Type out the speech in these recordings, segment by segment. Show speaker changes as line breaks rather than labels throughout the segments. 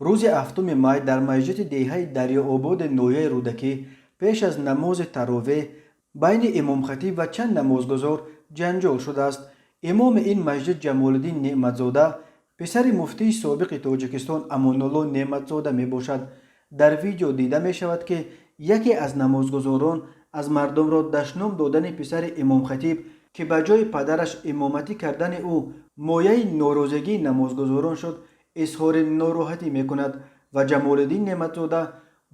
روز 7 مای در مسجد دههی дарёободи ноҳияи Рӯдакӣ پیش از نماز таровеҳ بین امامخطیب و چند намозгузор ҷанҷол شدааст. امام این مسجد ҷамолиддин неъматзода پسری مفتی سابق توجیکستان امانулلو неъматзода мебошад. در ویدیو دیده می شود که یکی از намозгузорон از مردمро دشنام دادن پسر امامخطیب که به جای پدرش امامتی کردن او مایه ناراضگی намозгузорон شد اظهار ناراحتی می کند و ҷамолиддин неъматзода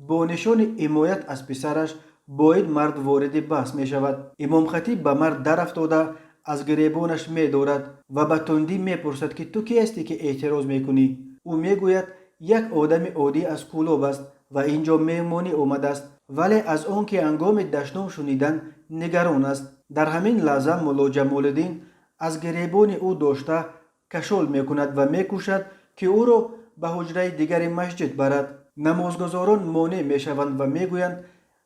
با نشان حمایت از پسرش باید مرد وارد بحث می شود. امامخطیب به مرد در افتاده از گریبانش می دارد و به تندی می پرسد که تو کی هستی که اعتراض می کنی؟ او می گوید یک آدم عادی از کولوب است و اینجا مهمانی آمده است، ولی از آن که هنگام دشنام شنیدن نگران است. در همین لحظه مولا ҷамолиддин از گریبان او داشته کشال می کند و می کوشد که او را به حجره دیگر مسجد برد. намозгузорон مانع می شوند و می گویند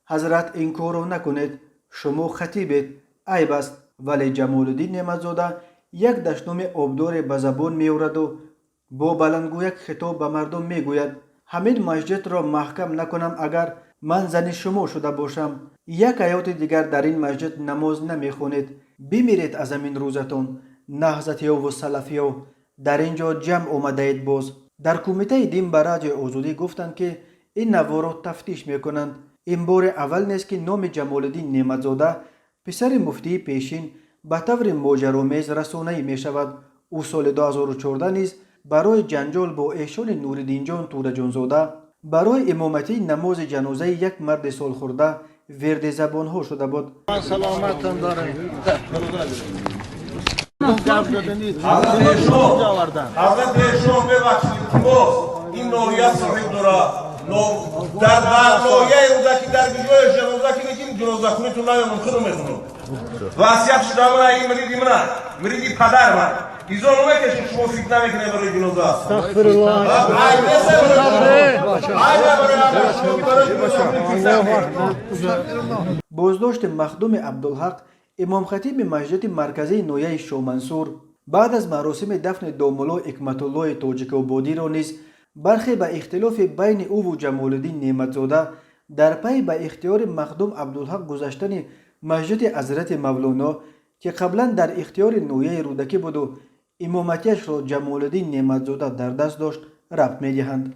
حضرت این کار را نکنید، شما خطیبید، عیب است. ولی ҷамолиддин неъматзода یک دشنام آبدار به زبان می آورد و با بلندگویک خطاب به مردم می گوید همین مسجد را محکم نکنم اگر من زن شما شده باشم. یک حیات دیگر در این مسجد نماز نمی خوانید، بمیرید از همین روزتان. نهضتی‌ها و سلفی‌ها در اینجا جمع آمده اید. باز در کمیته دین به رادیو آزادی گفتند که این نوا را تفتیش می کنند. این بار اول نیست که نام ҷамолиддин неъматзода پسر مفتی پیشین به طور ماجراآمیز رسانه‌ای می شود. او سال 2014 نیز برای جنجال با ایشان نوریدین جان تورجانزاده برای امامتی نماز جنازه یک مرد سالخورده ورد زبانها شده بود.
من سلامتم دارم.
حضرت شما ببخشید که باز این نوعیت صاحب داره در برنامه روزکی در ویدیو جنازه که میگیم جنازه خونیتون ممکن میکنم وصیت شده من این مریدی پدر من ایزان نمیکشید شما فتنه میکنه برای جنازه. استغفرالله.
بازداشت مخدوم عبدالحق امامخطیب مسجد مرکزی نوحیه شامنصور بعد از مراسم دفن دامولا حکمتالله تاجیک‌آبادی را نیز برخی به اختلاف بین او و ҷамолиддин неъматзода در پی به اختیار مخدوم عبدالحق گذاشتن مسجد حضرت مولانا که قبلا در اختیار نوحیه رودکی بود و امامتیش را ҷамолиддин неъматзода در دست داشت ربط می دهند.